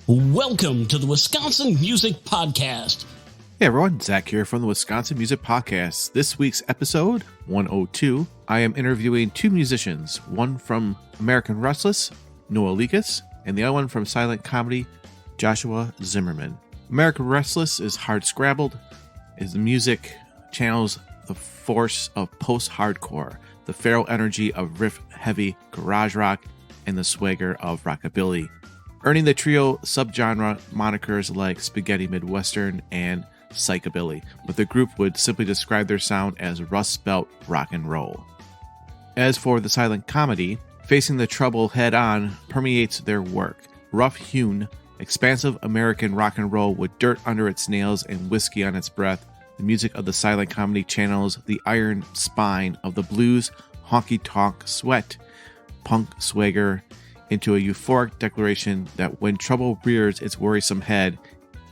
Welcome to the Wisconsin Music Podcast. Hey everyone, Zach here from the Wisconsin Music Podcast. This week's episode, 102, I am interviewing two musicians, one from American Restless, Noah Lekas, and the other one from silent comedy, Joshua Zimmerman. American Restless is hard-scrabbled, as the music channels the force of post-hardcore, the feral energy of riff-heavy garage rock, and the swagger of rockabilly, earning the trio subgenre monikers like spaghetti midwestern and psychobilly, but the group would simply describe their sound as Rustbelt rock and roll. As for the silent comedy, facing the trouble head-on permeates their work. Rough-hewn, expansive American rock and roll with dirt under its nails and whiskey on its breath, the music of the silent comedy channels the iron spine of the blues, honky-tonk sweat, punk swagger, into a euphoric declaration that when trouble rears its worrisome head,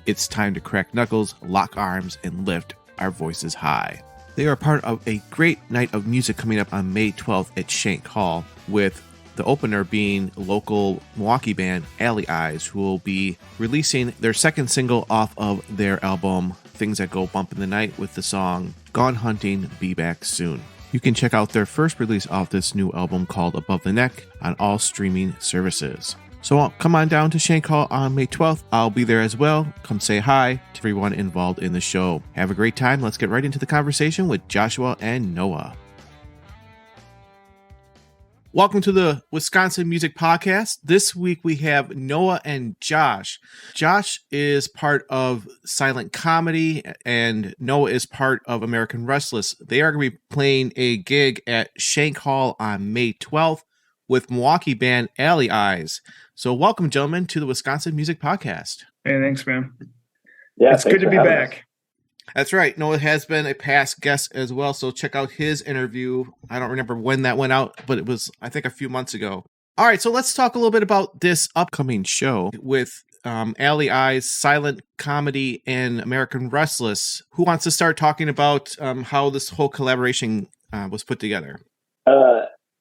it's time to crack knuckles, lock arms, and lift our voices high. They are part of a great night of music coming up on May 12th at Shank Hall, with the opener being local Milwaukee band Alley Eyes, who will be releasing their second single off of their album Things That Go Bump in the Night with the song Gone Hunting, Be Back Soon. You can check out their first release off this new album called Above the Neck on all streaming services. So come on down to Shank Hall on May 12th. I'll be there as well. Come say hi to everyone involved in the show. Have a great time. Let's get right into the conversation with Joshua and Noah. Welcome to the Wisconsin Music Podcast. This week we have Noah and Josh. Josh is part of silent comedy and Noah is part of American Restless. They are going to be playing a gig at Shank Hall on May 12th with Milwaukee band Alley Eyes. So welcome, gentlemen, to the Wisconsin Music Podcast. Hey, thanks, man. Yeah, it's good to be back. Us. That's right. Noah has been a past guest as well, so check out his interview. I don't remember when that went out, but it was, I think, a few months ago. All right, so let's talk a little bit about this upcoming show with Alley Eyes, silent comedy, and American Restless. Who wants to start talking about how this whole collaboration was put together?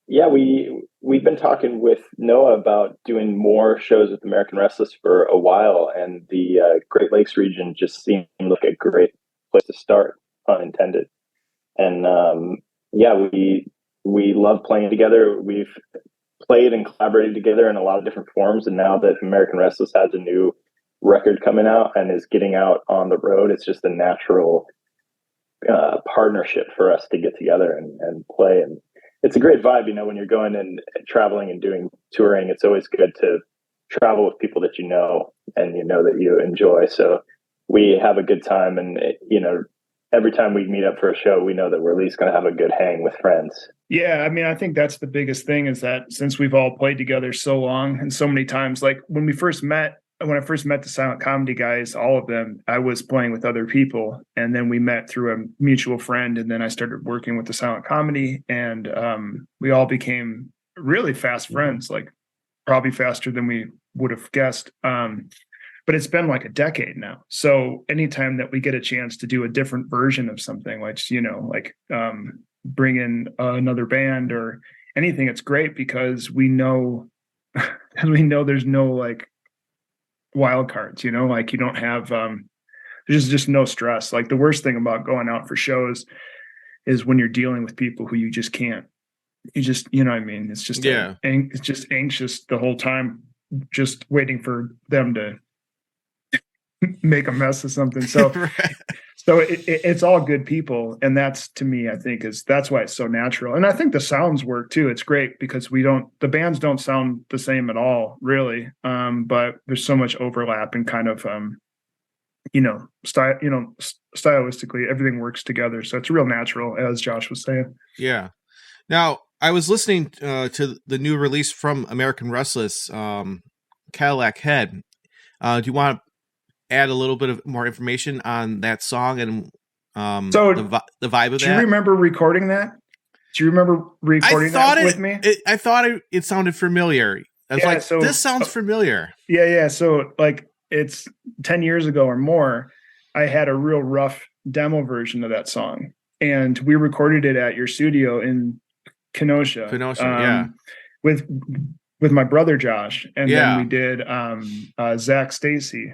Yeah, we've been talking with Noah about doing more shows with American Restless for a while, and the Great Lakes region just seemed like a great place to start, pun intended. And we love playing together. We've played and collaborated together in a lot of different forms, and now that American Restless has a new record coming out and is getting out on the road, it's just a natural partnership for us to get together and play. And it's a great vibe, when you're going and traveling and doing touring. It's always good to travel with people that you know and that you enjoy. So we have a good time, and every time we meet up for a show, we know that we're at least going to have a good hang with friends. Yeah, I think that's the biggest thing, is that since we've all played together so long and so many times, like when I first met the silent comedy guys, all of them, I was playing with other people, and then we met through a mutual friend, and then I started working with the silent comedy, and we all became really fast friends, like probably faster than we would have guessed. But it's been like a decade now. So anytime that we get a chance to do a different version of something, like bring in another band or anything, it's great because we know there's no like wild cards, like you don't have there's just no stress. Like the worst thing about going out for shows is when you're dealing with people who you just can't, it's just it's just anxious the whole time, just waiting for them to make a mess of something. So Right. So it's all good people, and that's, to me, I think that's why it's so natural. And I think the sounds work too. It's great because the bands don't sound the same at all, really. But there's so much overlap and kind of stylistically everything works together. So it's real natural, as Josh was saying. Yeah. Now, I was listening to the new release from American Restless, Cadillac Head. Do you want to add a little bit of more information on that song and the vibe of that? Do you remember recording that? Do you remember recording that with me? I thought it sounded familiar. I was this sounds familiar. Yeah. So like it's 10 years ago or more, I had a real rough demo version of that song, and we recorded it at your studio in Kenosha. Yeah. With with my brother Josh, and Yeah. then we did Zach Stacy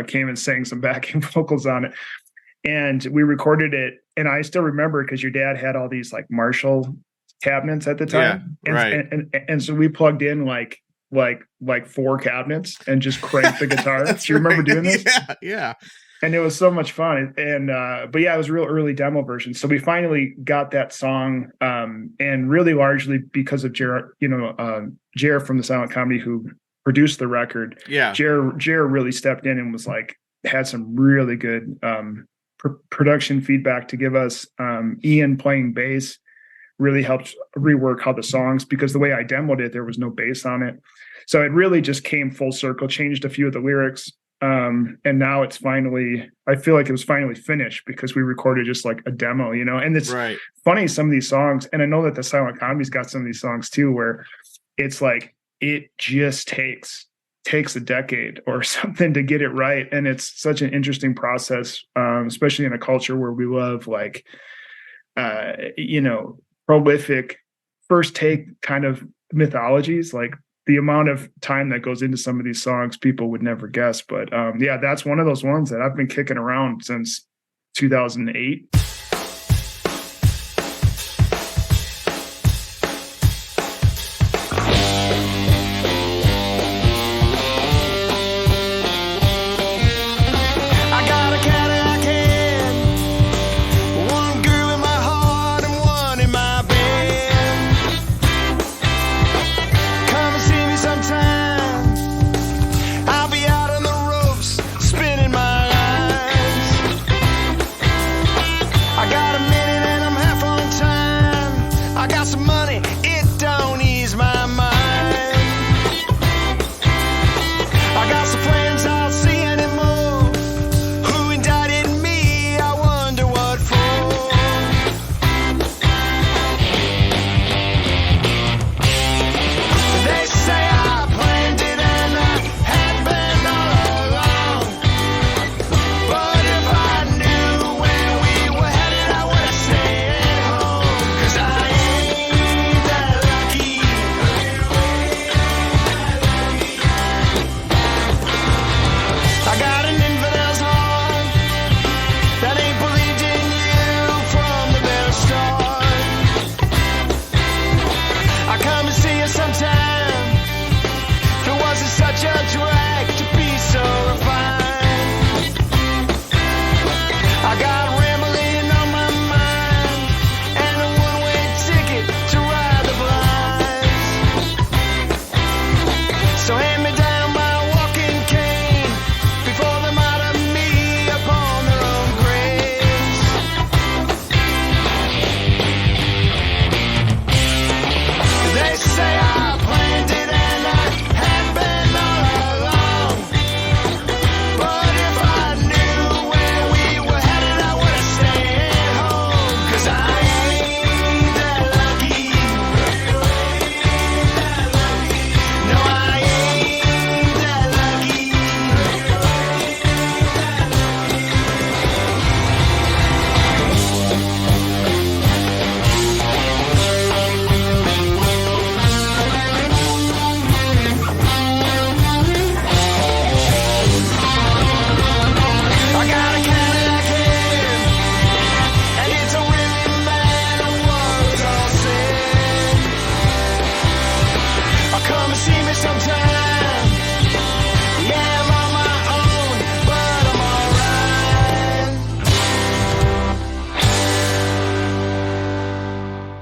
came and sang some backing vocals on it, and we recorded it. And I still remember because your dad had all these like Marshall cabinets at the time, Yeah, right. and so we plugged in like 4 cabinets and just cranked the guitar. Do you remember doing this? Yeah. And it was so much fun. And but yeah, it was a real early demo version. So we finally got that song, and really largely because of Jer from the Silent Comedy, who produced the record. Yeah. Jer really stepped in and was like, had some really good production feedback to give us. Ian playing bass really helped rework how the songs, because the way I demoed it, there was no bass on it. So it really just came full circle, changed a few of the lyrics. And now it's finally, I feel like it was finally finished because we recorded just like a demo, and it's funny, some of these songs. And I know that the Silent Comedy's got some of these songs too, where it's like, it just takes a decade or something to get it right. And it's such an interesting process, especially in a culture where we love like, prolific first take kind of mythologies. Like the amount of time that goes into some of these songs, people would never guess. But yeah, that's one of those ones that I've been kicking around since 2008.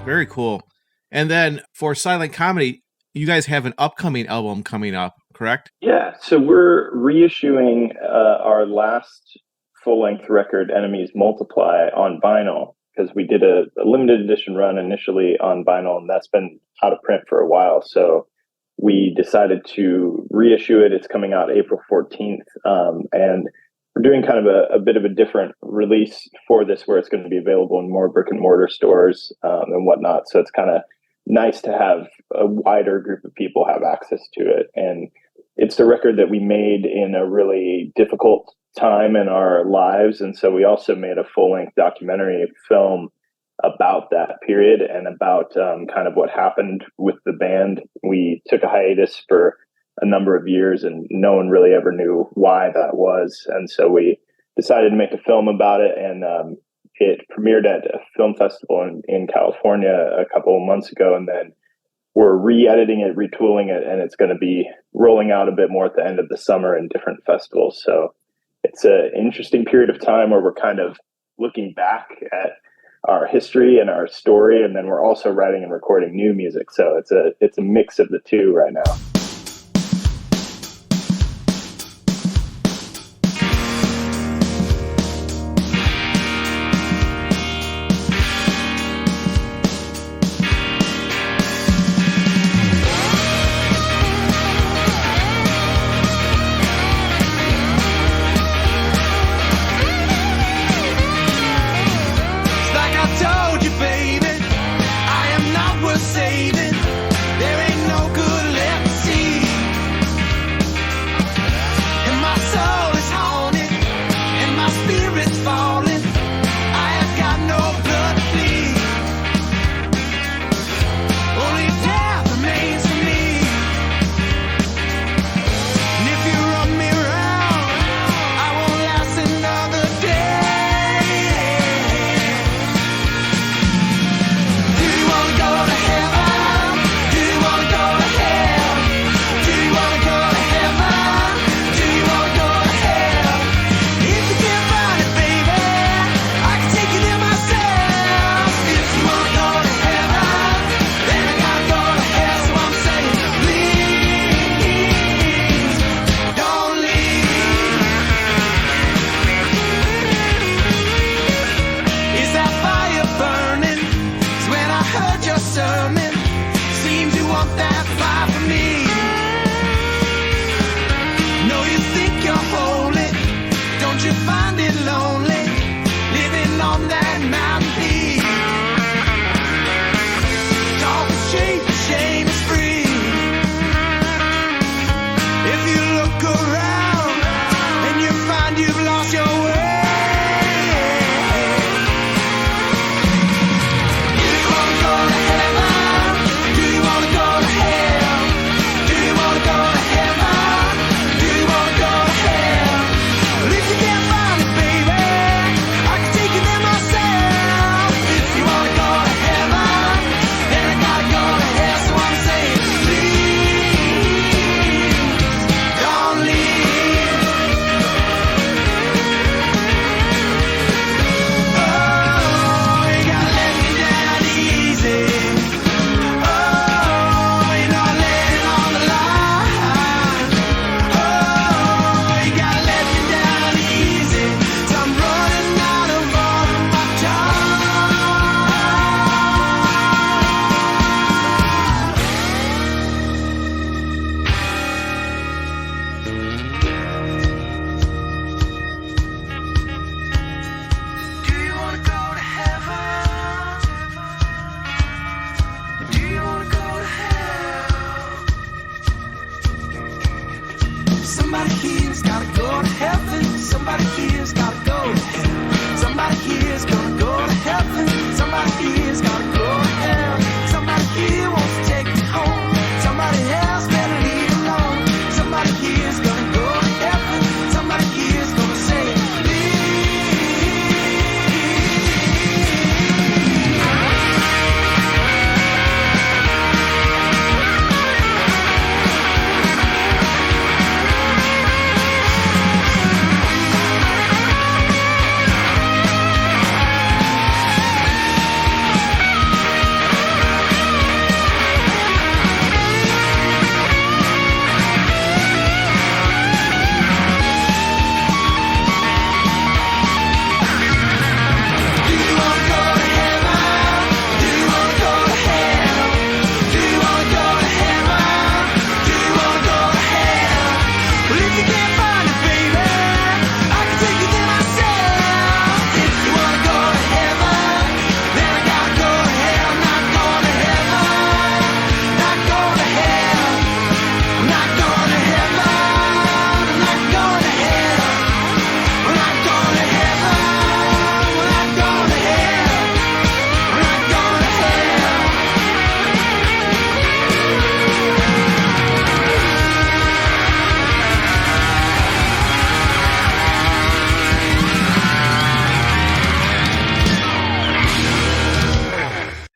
Very cool. And then for Silent Comedy, you guys have an upcoming album coming up, correct? Yeah, so we're reissuing our last full-length record, Enemies Multiply, on vinyl, because we did a limited edition run initially on vinyl, and that's been out of print for a while. So we decided to reissue it. It's coming out April 14th, and we're doing kind of a bit of a different release for this, where it's going to be available in more brick and mortar stores and whatnot. So it's kind of nice to have a wider group of people have access to it. And it's the record that we made in a really difficult time in our lives. And so we also made a full-length documentary film about that period and about kind of what happened with the band. We took a hiatus for a number of years and no one really ever knew why that was. And so we decided to make a film about it, and it premiered at a film festival in California a couple of months ago, and then we're re-editing it, retooling it, and it's going to be rolling out a bit more at the end of the summer in different festivals. So it's an interesting period of time where we're kind of looking back at our history and our story, and then we're also writing and recording new music. So it's a mix of the two right now. Saving. There ain't no good left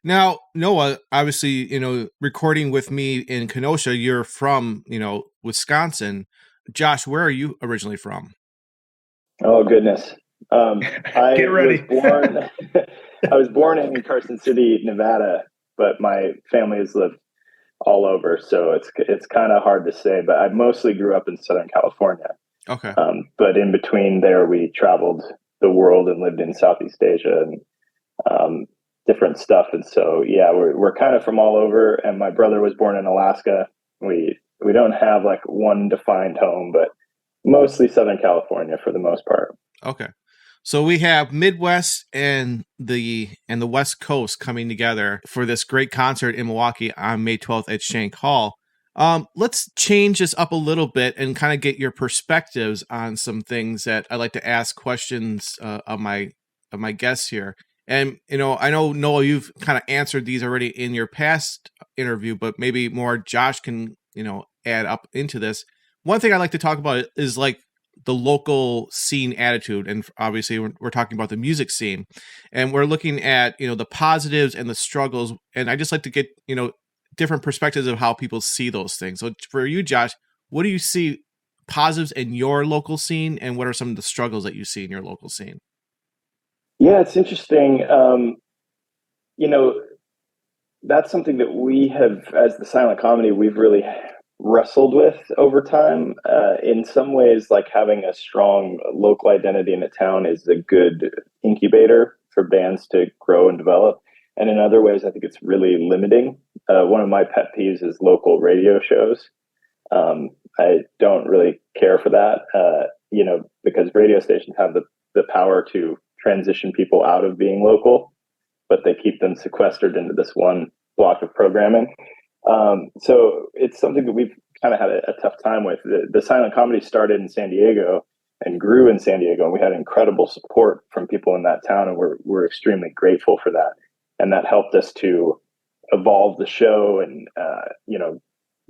Now, Noah, obviously, recording with me in Kenosha, you're from, Wisconsin. Josh, where are you originally from? Oh, goodness. Get ready. I was born in Carson City, Nevada, but my family has lived all over. So it's kind of hard to say, but I mostly grew up in Southern California. Okay. But in between there, we traveled the world and lived in Southeast Asia and different stuff. And so, yeah, we're kind of from all over. And my brother was born in Alaska. We don't have like one defined home, but mostly Southern California for the most part. Okay. So we have Midwest and the West Coast coming together for this great concert in Milwaukee on May 12th at Shank Hall. Let's change this up a little bit and kind of get your perspectives on some things that I like to ask questions of my guests here. And, I know, Noah, you've kind of answered these already in your past interview, but maybe more Josh can, add up into this. One thing I like to talk about is like the local scene attitude. And obviously we're talking about the music scene, and we're looking at, the positives and the struggles. And I just like to get, different perspectives of how people see those things. So for you, Josh, what do you see positives in your local scene, and what are some of the struggles that you see in your local scene? Yeah, it's interesting. That's something that we have, as the silent comedy, we've really wrestled with over time. In some ways, like having a strong local identity in a town is a good incubator for bands to grow and develop. And in other ways, I think it's really limiting. One of my pet peeves is local radio shows. I don't really care for that, because radio stations have the power to transition people out of being local, but they keep them sequestered into this one block of programming. So it's something that we've kind of had a tough time with. The silent comedy started in San Diego and grew in San Diego, and we had incredible support from people in that town, and we're extremely grateful for that. And that helped us to evolve the show and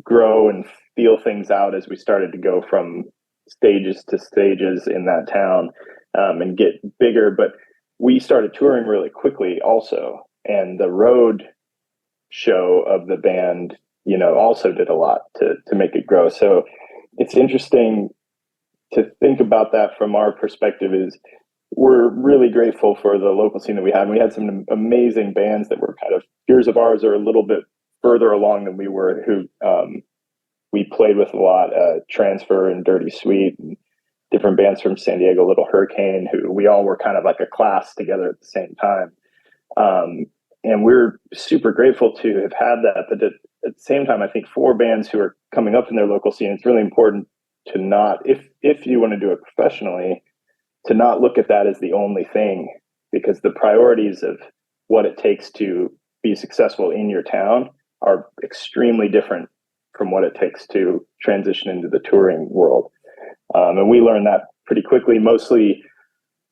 grow and feel things out as we started to go from stages to stages in that town, and get bigger. But we started touring really quickly also, and the road show of the band, also did a lot to make it grow. So it's interesting to think about that from our perspective. Is we're really grateful for the local scene that we had. And we had some amazing bands that were kind of peers of ours, or a little bit further along than we were, who we played with a lot, Transfer and Dirty Sweet, and different bands from San Diego, Little Hurricane, who we all were kind of like a class together at the same time. And we're super grateful to have had that. But at the same time, I think for bands who are coming up in their local scene, it's really important to not, if you want to do it professionally, to not look at that as the only thing, because the priorities of what it takes to be successful in your town are extremely different from what it takes to transition into the touring world. And we learned that pretty quickly, mostly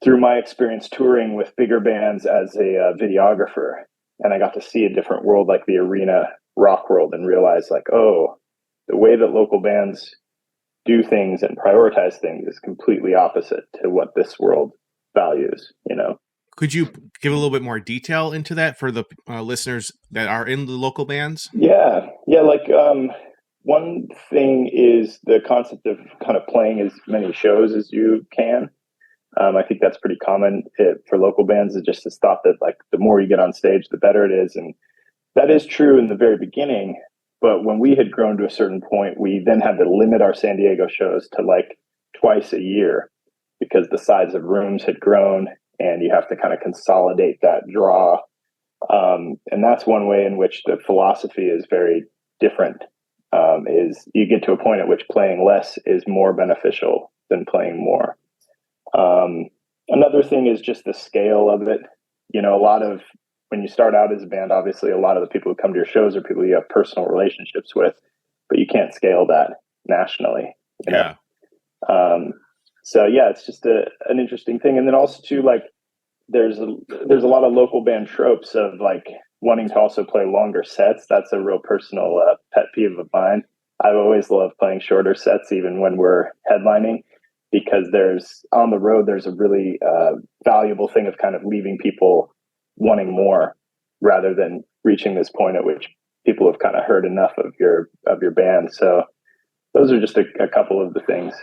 through my experience touring with bigger bands as a videographer. And I got to see a different world, like the arena rock world, and realize like, oh, the way that local bands do things and prioritize things is completely opposite to what this world values, Could you give a little bit more detail into that for the listeners that are in the local bands? Yeah. Like, one thing is the concept of kind of playing as many shows as you can. I think that's pretty common for local bands, is just this thought that like the more you get on stage, the better it is. And that is true in the very beginning. But when we had grown to a certain point, we then had to limit our San Diego shows to like twice a year, because the size of rooms had grown, and you have to kind of consolidate that draw. And that's one way in which the philosophy is very different, is you get to a point at which playing less is more beneficial than playing more. Another thing is just the scale of it. A lot of, when you start out as a band, obviously a lot of the people who come to your shows are people you have personal relationships with, but you can't scale that nationally. Yeah. So yeah, it's just an interesting thing. And then also too, like there's a lot of local band tropes of like wanting to also play longer sets. That's a real personal pet peeve of mine. I've always loved playing shorter sets, even when we're headlining, because on the road, there's a really valuable thing of kind of leaving people wanting more rather than reaching this point at which people have kind of heard enough of your band. So those are just a couple of the things.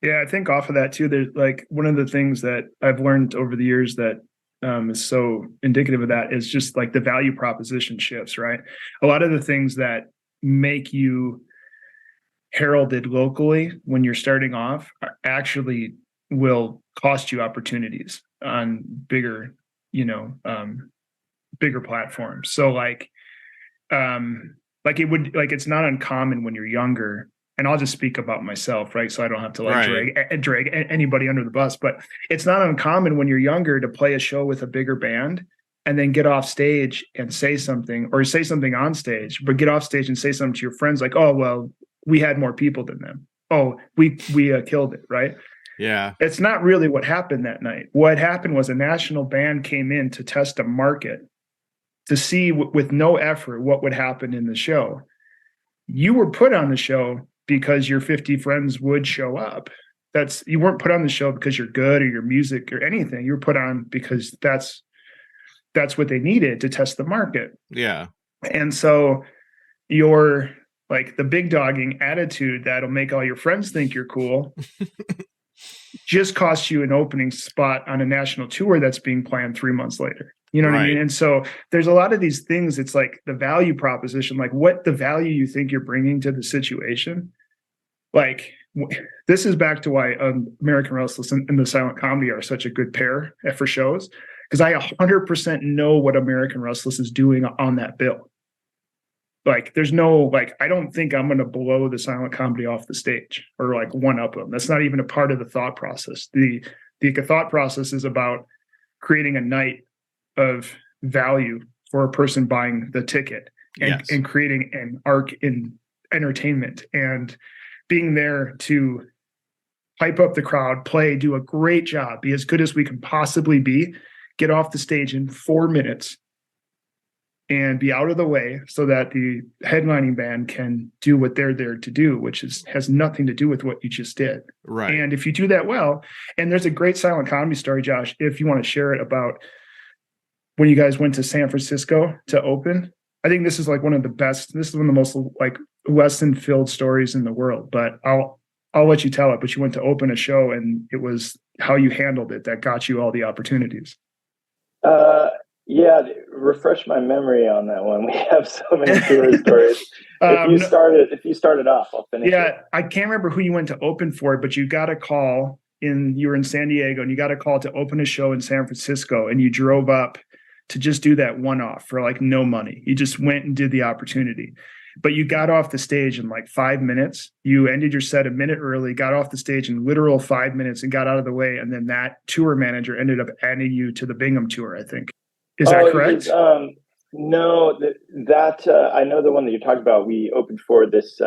Yeah, I think off of that too, there's like one of the things that I've learned over the years that is so indicative of that is just like the value proposition shifts, right? A lot of the things that make you heralded locally when you're starting off actually will cost you opportunities on bigger, bigger platforms. So like it's not uncommon when you're younger, and I'll just speak about myself, right? So I don't have to drag anybody under the bus, but it's not uncommon when you're younger to play a show with a bigger band and then get off stage and say something, or say something on stage, but get off stage and say something to your friends like, oh, well, we had more people than them. Oh, we killed it, right? Yeah. It's not really what happened that night. What happened was a national band came in to test a market to see with no effort what would happen in the show. You were put on the show because your 50 friends would show up. You weren't put on the show because you're good or your music or anything. You were put on because that's what they needed to test the market. Yeah. And so your like the big dogging attitude that'll make all your friends think you're cool just costs you an opening spot on a national tour that's being planned 3 months later. You know what I mean? And so there's a lot of these things. It's like the value proposition, like what the value you think you're bringing to the situation. Like this is back to why American Restless and the silent comedy are such a good pair for shows. Because I 100% know what American Restless is doing on that bill. Like there's no, like, I don't think I'm going to blow the silent comedy off the stage or like one up them. That's not even a part of the thought process. The thought process is about creating a night of value for a person buying the ticket and creating an arc in entertainment and being there to hype up the crowd, play, do a great job, be as good as we can possibly be, get off the stage in 4 minutes and be out of the way so that the headlining band can do what they're there to do, which has nothing to do with what you just did. Right. And if you do that well, and there's a great silent comedy story, Josh, if you want to share it, about when you guys went to San Francisco to open. I think this is like one of the best, this is one of the most like lesson-filled stories in the world, but I'll let you tell it. But you went to open a show and it was how you handled it that got you all the opportunities. Yeah, refresh my memory on that one. We have so many tour stories. If you started off, I'll finish. Yeah, it. I can't remember who you went to open for, but you got a call you were in San Diego and you got a call to open a show in San Francisco, and you drove up to just do that one-off for like no money. You just went and did the opportunity. But you got off the stage in like 5 minutes. You ended your set a minute early, got off the stage in literal 5 minutes and got out of the way. And then that tour manager ended up adding you to the Bingham tour, I think. Is that correct? No, that I know the one that you talked about. We opened for this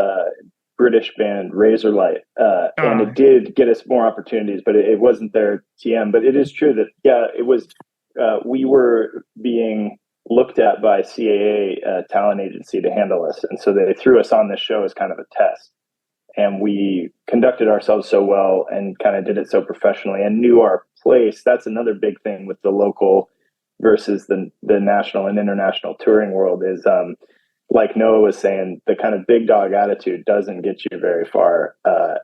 British band, Razorlight, and it did get us more opportunities, but it wasn't their TM. But it is true that, it was, we were being looked at by CAA talent agency to handle us. And so they threw us on this show as kind of a test. And we conducted ourselves so well and kind of did it so professionally and knew our place. That's another big thing with the local versus the national and international touring world is, like Noah was saying, the kind of big dog attitude doesn't get you very far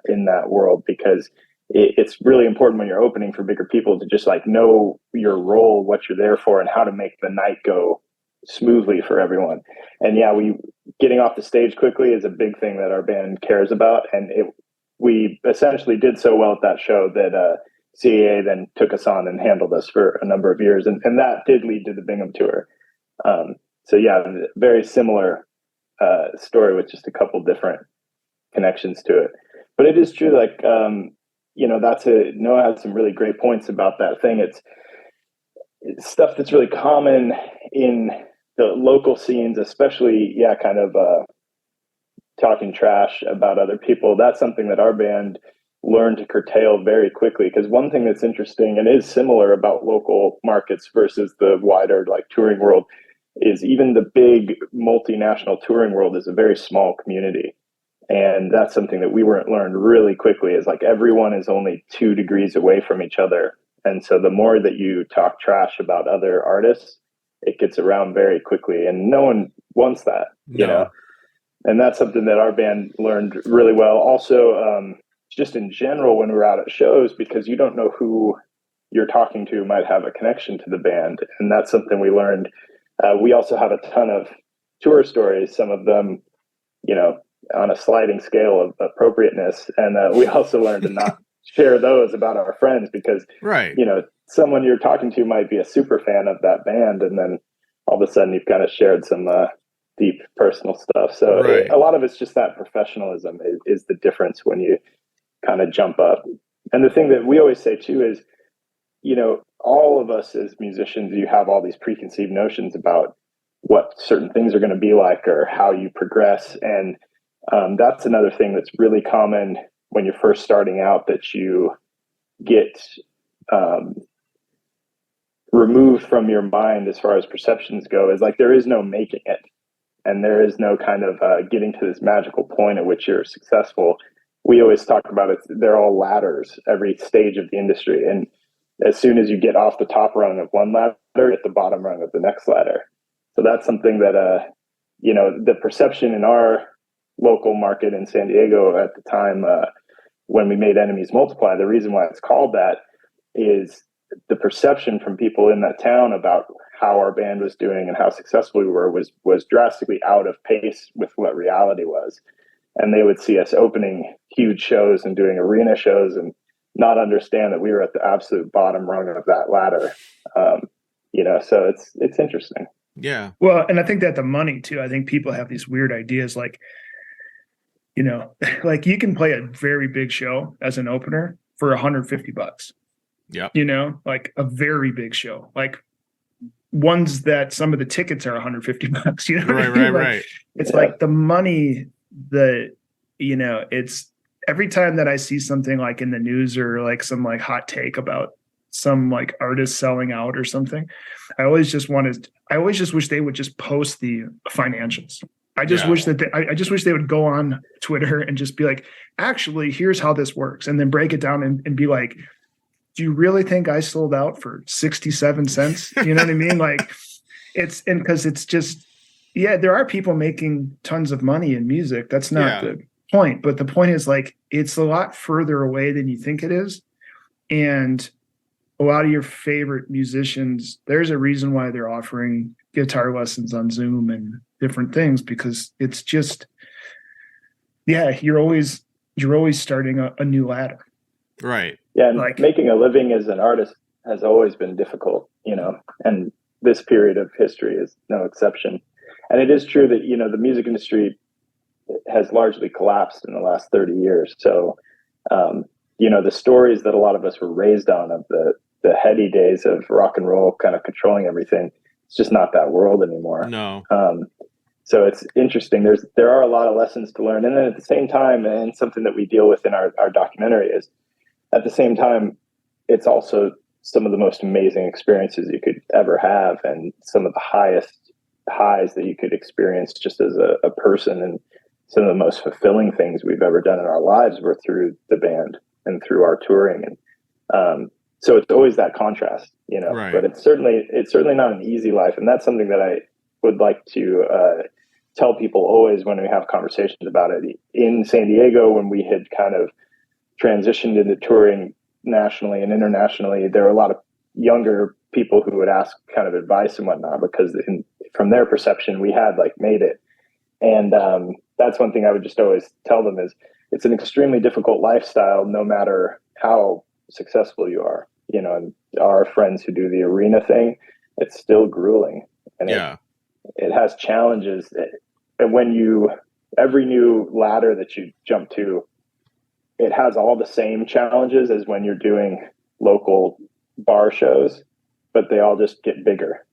in that world, because it's really important when you're opening for bigger people to just like know your role, what you're there for, and how to make the night go smoothly for everyone. And getting off the stage quickly is a big thing that our band cares about. And we essentially did so well at that show that CAA then took us on and handled us for a number of years. And that did lead to the Bingham tour. So very similar story with just a couple different connections to it. But it is true, like, Noah had some really great points about that thing. It's stuff that's really common in the local scenes, especially, kind of talking trash about other people. That's something that our band learned to curtail very quickly, because one thing that's interesting and is similar about local markets versus the wider like touring world is even the big multinational touring world is a very small community. And that's something that we learned really quickly, is like everyone is only 2 degrees away from each other. And so the more that you talk trash about other artists, it gets around very quickly, and no one wants that, you know. And that's something that our band learned really well. Also, just in general, when we're out at shows, because you don't know who you're talking to might have a connection to the band, and that's something we learned. We also have a ton of tour stories, some of them, you know, on a sliding scale of appropriateness, and we also learned to not share those about our friends, because you know, someone you're talking to might be a super fan of that band, and then all of a sudden you've kind of shared some deep personal stuff. So a lot of it's just that professionalism is the difference when you kind of jump up. And the thing that we always say too is, you know, all of us as musicians, you have all these preconceived notions about what certain things are going to be like or how you progress. And that's another thing that's really common when you're first starting out, that you get removed from your mind as far as perceptions go, is like there is no making it, and there is no kind of getting to this magical point at which you're successful. We always talk about it, they're all ladders, every stage of the industry, and as soon as you get off the top rung of one ladder, you're at the bottom rung of the next ladder. So that's something that you know, the perception in our local market in San Diego at the time, when we made Enemies Multiply, the reason why it's called that is the perception from people in that town about how our band was doing and how successful we were was drastically out of pace with what reality was. And they would see us opening huge shows and doing arena shows and not understand that we were at the absolute bottom rung of that ladder. You know, so it's interesting. Yeah. Well, and I think that the money too, I think people have these weird ideas, like, you know, like you can play a very big show as an opener for $150. Yeah. You know, like a very big show, like ones that some of the tickets are $150, you know, right. It's like the money that, you know, it's every time that I see something like in the news or like some like hot take about some like artist selling out or something, I always just wish they would just post the financials. I just wish that I just wish they would go on Twitter and just be like, actually, here's how this works. And then break it down and be like, do you really think I sold out for 67 cents? You know what I mean? Like because it's just, yeah, there are people making tons of money in music. That's not the point. But the point is, like, it's a lot further away than you think it is. And a lot of your favorite musicians, there's a reason why they're offering guitar lessons on Zoom and different things, because it's just, you're always starting a new ladder. Right. Yeah. And like, making a living as an artist has always been difficult, you know, and this period of history is no exception. And it is true that, you know, the music industry has largely collapsed in the last 30 years. So, you know, the stories that a lot of us were raised on of the heady days of rock and roll kind of controlling everything, it's just not that world anymore. No. So it's interesting. There are a lot of lessons to learn. And then at the same time, and something that we deal with in our documentary is, at the same time, it's also some of the most amazing experiences you could ever have, and some of the highest highs that you could experience just as a person. And some of the most fulfilling things we've ever done in our lives were through the band and through our touring. And so it's always that contrast, you know, but it's certainly not an easy life. And that's something that I would like to tell people always when we have conversations about it. In San Diego, when we had kind of transitioned into touring nationally and internationally, there were a lot of younger people who would ask kind of advice and whatnot, because from their perception, we had like made it. And that's one thing I would just always tell them is, it's an extremely difficult lifestyle, no matter how successful you are, you know. And our friends who do the arena thing, it's still grueling, and it has challenges. And when every new ladder that you jump to, it has all the same challenges as when you're doing local bar shows, but they all just get bigger.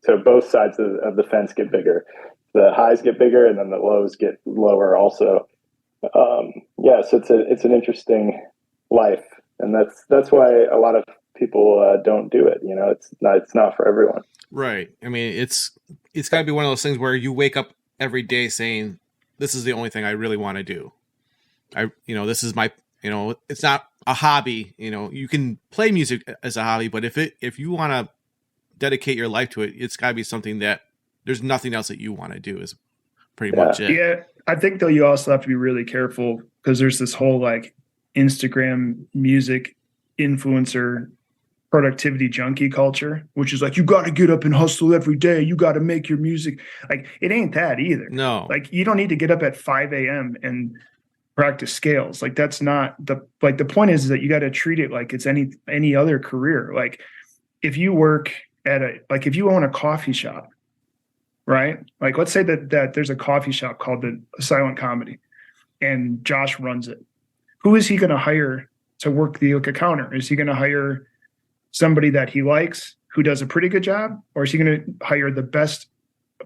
So both sides of the fence get bigger. The highs get bigger, and then the lows get lower also. So it's an interesting life, and that's why a lot of people don't do it. You know, it's not for everyone. Right. I mean, it's got to be one of those things where you wake up every day saying, "This is the only thing I really want to do." This is my, it's not a hobby. You know, you can play music as a hobby, but if you want to dedicate your life to it, it's got to be something that there's nothing else that you want to do is pretty much it. Yeah. I think though you also have to be really careful because there's this whole like Instagram music influencer productivity junkie culture, which is like, you got to get up and hustle every day. You got to make your music. Like, it ain't that either. No. Like, you don't need to get up at 5 a.m. and practice scales. Like, that's not the point is that you got to treat it like it's any other career. Like, if you work at if you own a coffee shop, right? Like, let's say that there's a coffee shop called the Silent Comedy and Josh runs it. Who is he going to hire to work the counter? Is he going to hire somebody that he likes who does a pretty good job, or is he going to hire the best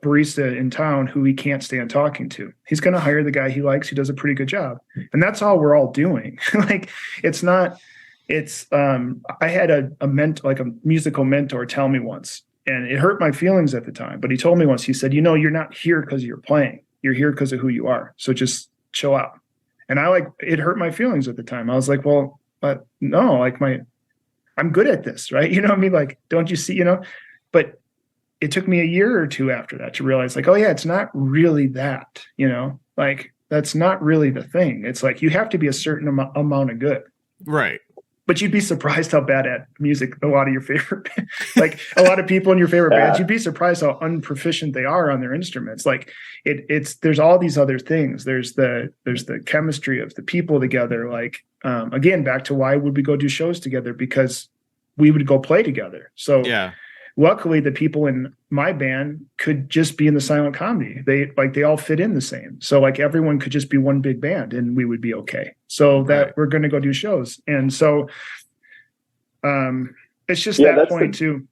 barista in town who he can't stand talking to? He's going to hire the guy he likes who does a pretty good job. And that's all we're all doing. Like, I had a musical mentor tell me once, and it hurt my feelings at the time, but he told me once, he said, you're not here because you're playing. You're here because of who you are. So just chill out. And it hurt my feelings at the time. I was like, well, but no, like I'm good at this, right? You know what I mean? Like, don't you see, but it took me a year or two after that to realize like, oh yeah, it's not really that, like that's not really the thing. It's like, you have to be a certain amount of good. Right. But you'd be surprised how bad at music a lot of your favorite, like a lot of people in your favorite bands, you'd be surprised how unproficient they are on their instruments. Like there's all these other things. There's the chemistry of the people together. Like, again, back to why would we go do shows together? Because we would go play together. So yeah. Luckily, the people in my band could just be in the Silent Comedy. They all fit in the same. So like everyone could just be one big band and we would be okay. So that we're going to go do shows. And so it's just that point too,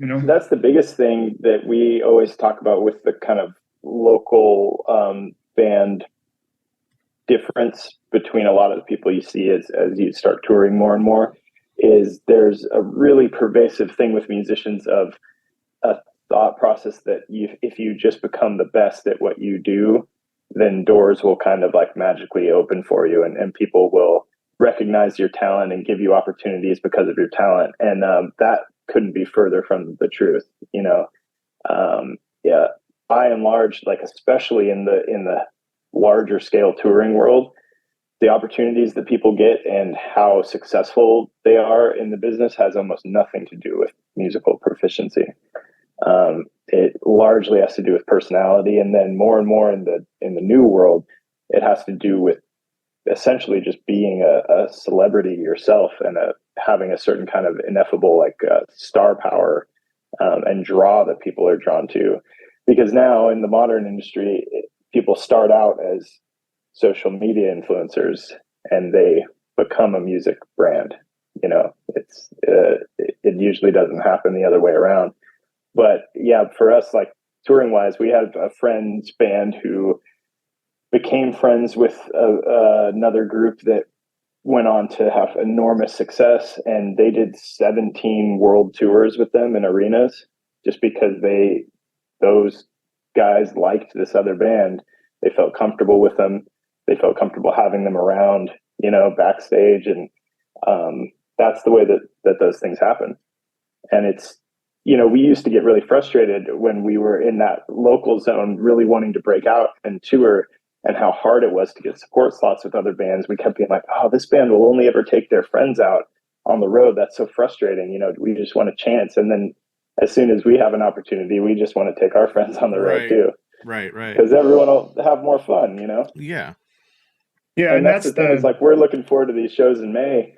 That's the biggest thing that we always talk about with the kind of local band difference between a lot of the people you see as you start touring more and more. Is there's a really pervasive thing with musicians of a thought process that if you just become the best at what you do, then doors will kind of like magically open for you and people will recognize your talent and give you opportunities because of your talent. And that couldn't be further from the truth, by and large, like especially in the larger scale touring world, the opportunities that people get and how successful they are in the business has almost nothing to do with musical proficiency. It largely has to do with personality, and then more and more in the new world, it has to do with essentially just being a celebrity yourself and having a certain kind of ineffable star power and draw that people are drawn to. Because now in the modern industry, people start out as social media influencers and they become a music brand. It usually doesn't happen the other way around. But yeah, for us, like touring wise, we had a friend's band who became friends with another group that went on to have enormous success, and they did 17 world tours with them in arenas just because those guys liked this other band. They felt comfortable with them. They felt comfortable having them around, backstage. And that's the way that those things happen. And it's, we used to get really frustrated when we were in that local zone, really wanting to break out and tour, and how hard it was to get support slots with other bands. We kept being like, oh, this band will only ever take their friends out on the road. That's so frustrating. We just want a chance. And then as soon as we have an opportunity, we just want to take our friends on the road too. Right. Because everyone will have more fun, Yeah. Yeah, and that's the thing. It's like we're looking forward to these shows in May.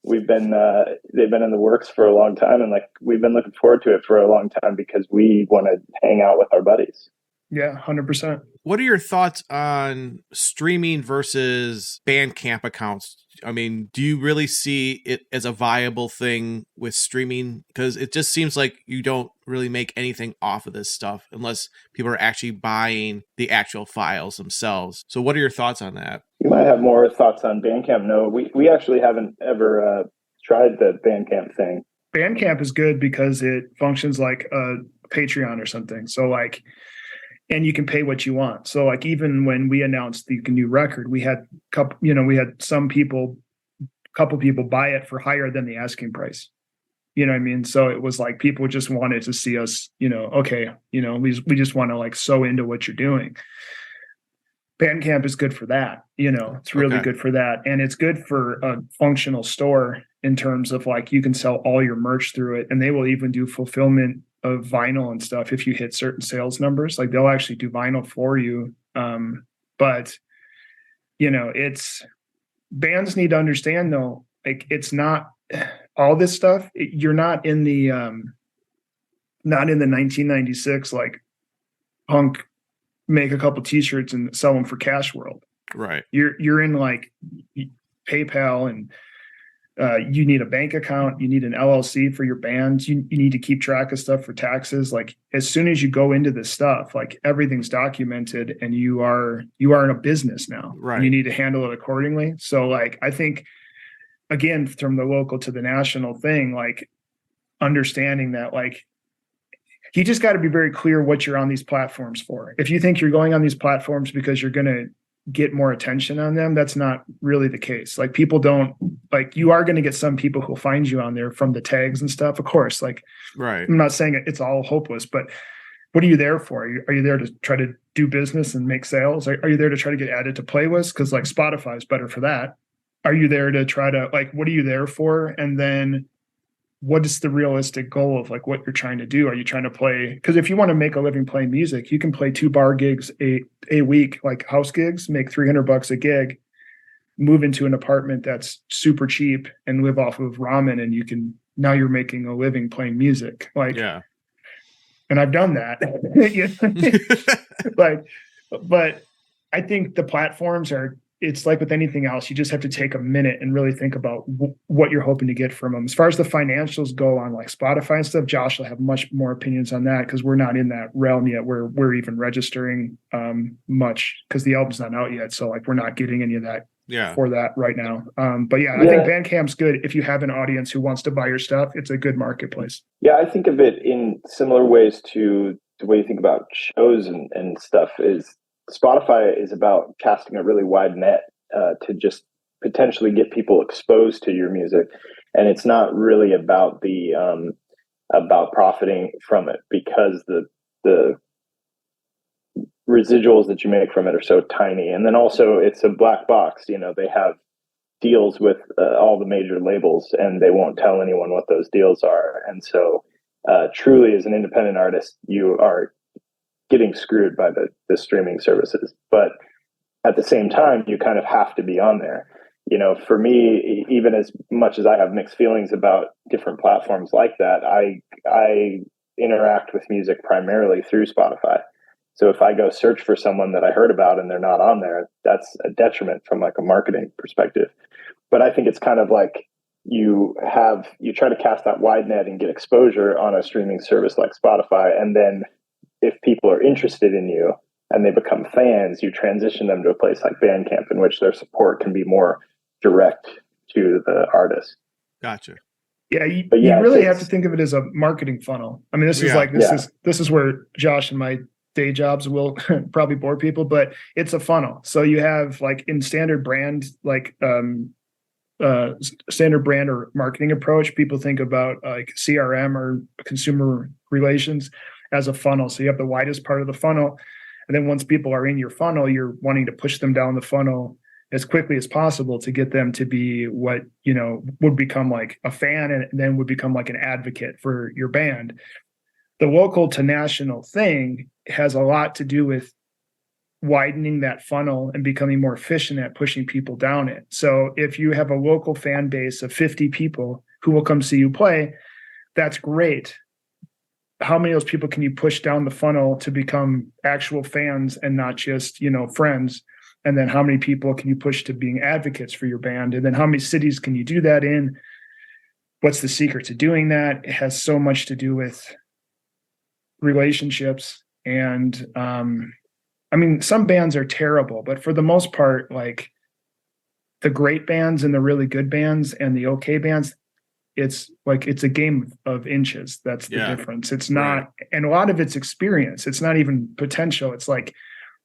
They've been in the works for a long time, and we've been looking forward to it for a long time because we want to hang out with our buddies. Yeah, 100%. What are your thoughts on streaming versus Bandcamp accounts? I mean, do you really see it as a viable thing with streaming? Because it just seems like you don't really make anything off of this stuff unless people are actually buying the actual files themselves. So what are your thoughts on that? You might have more thoughts on Bandcamp. No, we actually haven't ever tried the Bandcamp thing. Bandcamp is good because it functions like a Patreon or something. So and you can pay what you want. So even when we announced the new record, we had couple people buy it for higher than the asking price, You know what I mean? So it was like people just wanted to see us, okay, we just want to like sew into what you're doing. Bandcamp is good for that. It's really good for that. And it's good for a functional store in terms of like you can sell all your merch through it. And they will even do fulfillment of vinyl and stuff if you hit certain sales numbers. Like they'll actually do vinyl for you. But it's bands need to understand though, like it's not all this stuff. You're not in the 1996 like punk make a couple t-shirts and sell them for cash world. Right. You're in like PayPal and you need a bank account, you need an LLC for your band, you need to keep track of stuff for taxes. Like as soon as you go into this stuff, like everything's documented and you are in a business now. Right. And you need to handle it accordingly. So like I think again, from the local to the national thing, like understanding that like you just got to be very clear what you're on these platforms for. If you think you're going on these platforms because you're going to get more attention on them, that's not really the case. Like people don't like, you are going to get some people who'll find you on there from the tags and stuff. Of course, like, right. I'm not saying it's all hopeless, but what are you there for? Are you there to try to do business and make sales? Are you there to try to get added to playlists? Because like Spotify is better for that. Are you there to try to like, what are you there for? And then what is the realistic goal of like what you're trying to do? Are you trying to play? Because if you want to make a living playing music, you can play 2 bar gigs a week, like house gigs, make $300 a gig, move into an apartment that's super cheap and live off of ramen. And now you're making a living playing music. Like, yeah. And I've done that. But I think the platforms it's like with anything else, you just have to take a minute and really think about what you're hoping to get from them. As far as the financials go on like Spotify and stuff, Josh will have much more opinions on that because we're not in that realm yet where we're even registering much because the album's not out yet. So like we're not getting any of that for that right now. But I think Bandcamp's good. If you have an audience who wants to buy your stuff, it's a good marketplace. Yeah, I think of it in similar ways to the way you think about shows and stuff is Spotify is about casting a really wide net to just potentially get people exposed to your music, and it's not really about the about profiting from it because the residuals that you make from it are so tiny, and then also it's a black box. They have deals with all the major labels, and they won't tell anyone what those deals are, and so truly, as an independent artist, you are getting screwed by the streaming services. But at the same time, you kind of have to be on there. For me, even as much as I have mixed feelings about different platforms like that, I interact with music primarily through Spotify. So if I go search for someone that I heard about and they're not on there, that's a detriment from like a marketing perspective. But I think it's kind of like you try to cast that wide net and get exposure on a streaming service like Spotify, and then if people are interested in you and they become fans, you transition them to a place like Bandcamp in which their support can be more direct to the artist. Gotcha. Yeah, you really have to think of it as a marketing funnel. I mean, this is where Josh and my day jobs will probably bore people, but it's a funnel. So you have like in standard brand, like standard brand or marketing approach, people think about like CRM or consumer relations as a funnel. So you have the widest part of the funnel. And then once people are in your funnel, you're wanting to push them down the funnel as quickly as possible to get them to be what, would become like a fan and then would become like an advocate for your band. The local to national thing has a lot to do with widening that funnel and becoming more efficient at pushing people down it. So if you have a local fan base of 50 people who will come see you play, that's great. How many of those people can you push down the funnel to become actual fans and not just, friends? And then how many people can you push to being advocates for your band? And then how many cities can you do that in? What's the secret to doing that? It has so much to do with relationships. And some bands are terrible, but for the most part, like the great bands and the really good bands and the okay bands, it's a game of inches. That's the difference. It's not, and a lot of it's experience. It's not even potential. It's like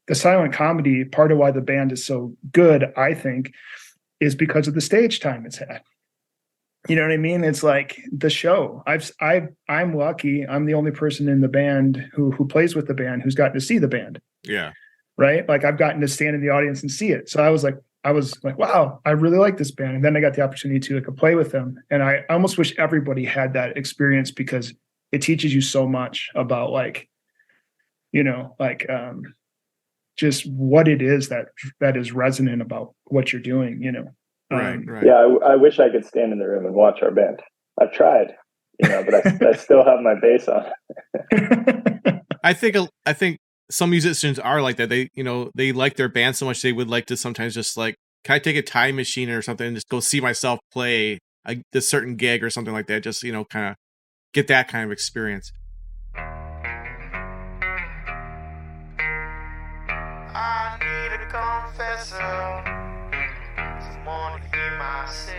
the silent comedy, part of why the band is so good, I think, is because of the stage time it's had. You know what I mean? It's like the show. I'm lucky. I'm the only person in the band who plays with the band who's gotten to see the band. Yeah. Right. Like I've gotten to stand in the audience and see it. So I was like, wow, I really like this band. And then I got the opportunity to play with them. And I almost wish everybody had that experience because it teaches you so much about like, just what it is that is resonant about what you're doing, Right. Yeah, I wish I could stand in the room and watch our band. I've tried, but I still have my bass on. I think some musicians are like that. They like their band so much they would like to sometimes just like, can I take a time machine or something and just go see myself play this certain gig or something like that? Just kind of get that kind of experience. I need a confessor. Someone to hear my sin.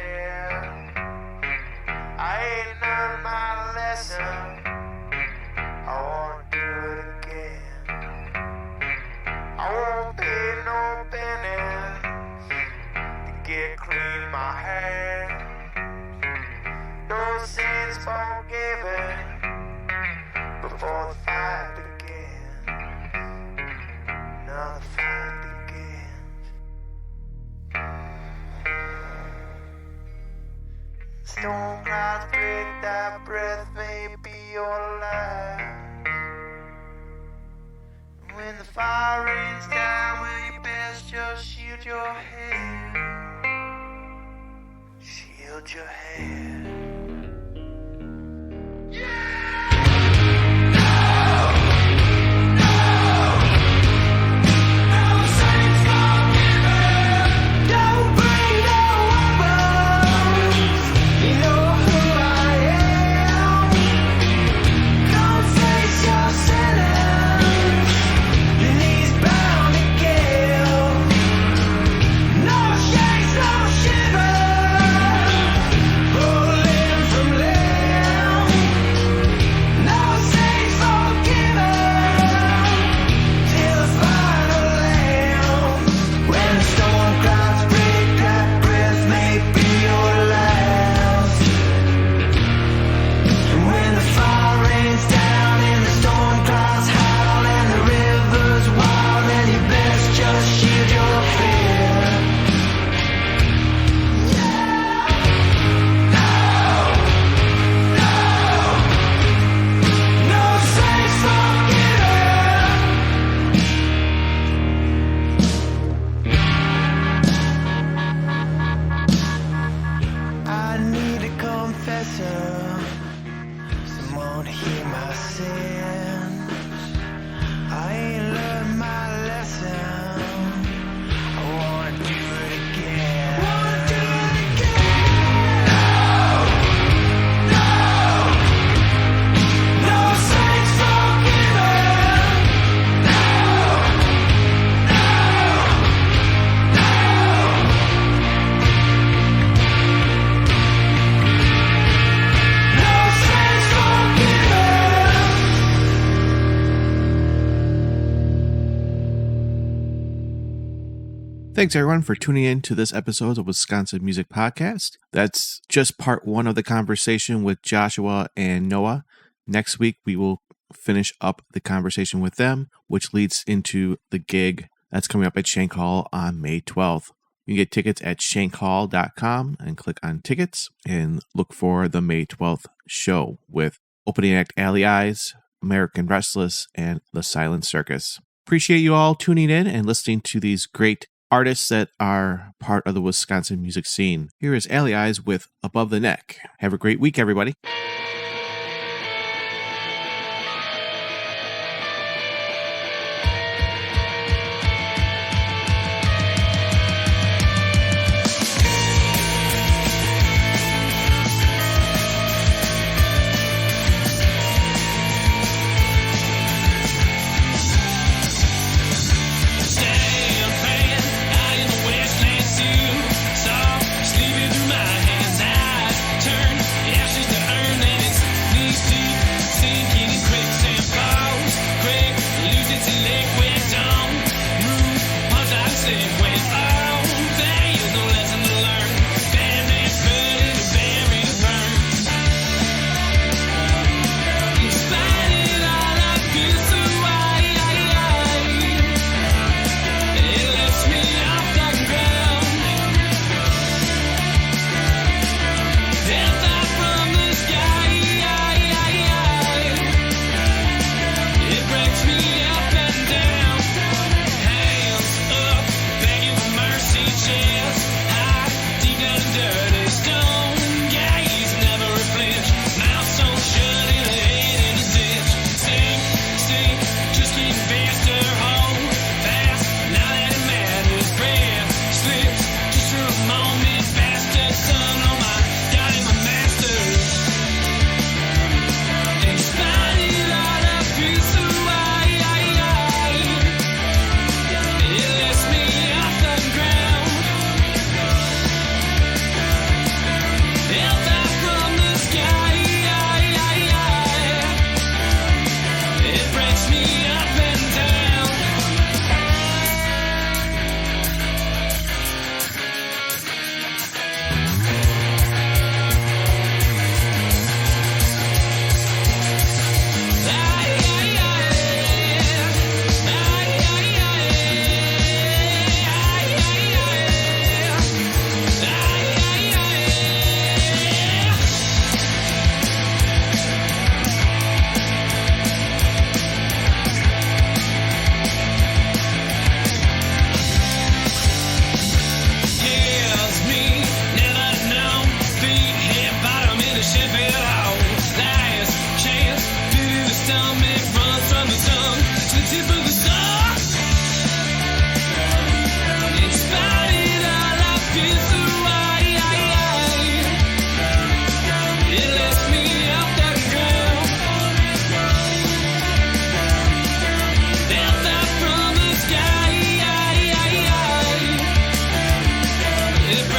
I ain't learned my lesson. I wanna do it again. I won't pay no pennies to get clean my hands. No sins forgiven before the fight begins. Now the fight begins. Storm clouds break, that breath may be your last. When the fire rains down, will you best just shield your head? Shield your head. Thanks, everyone, for tuning in to this episode of Wisconsin Music Podcast. That's just part one of the conversation with Joshua and Noah. Next week, we will finish up the conversation with them, which leads into the gig that's coming up at Shank Hall on May 12th. You can get tickets at shankhall.com and click on tickets and look for the May 12th show with opening act Alley Eyes, American Restless, and The Silent Circus. Appreciate you all tuning in and listening to these great artists that are part of the Wisconsin music scene. Here is Alley Eyes with Above the Neck. Have a great week, everybody. Sleeping through my hands, eyes turn, ashes to earn, and it's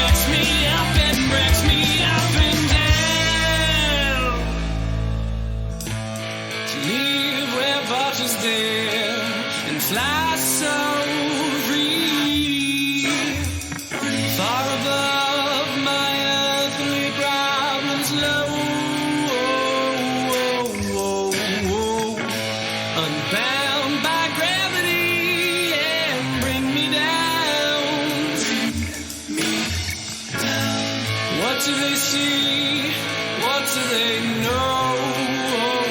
lifts me up and breaks me up and down. To live where vultures dare and fly so free, far above my earthly problems low, unbound by gravity and bring me down. What do they see? What do they know?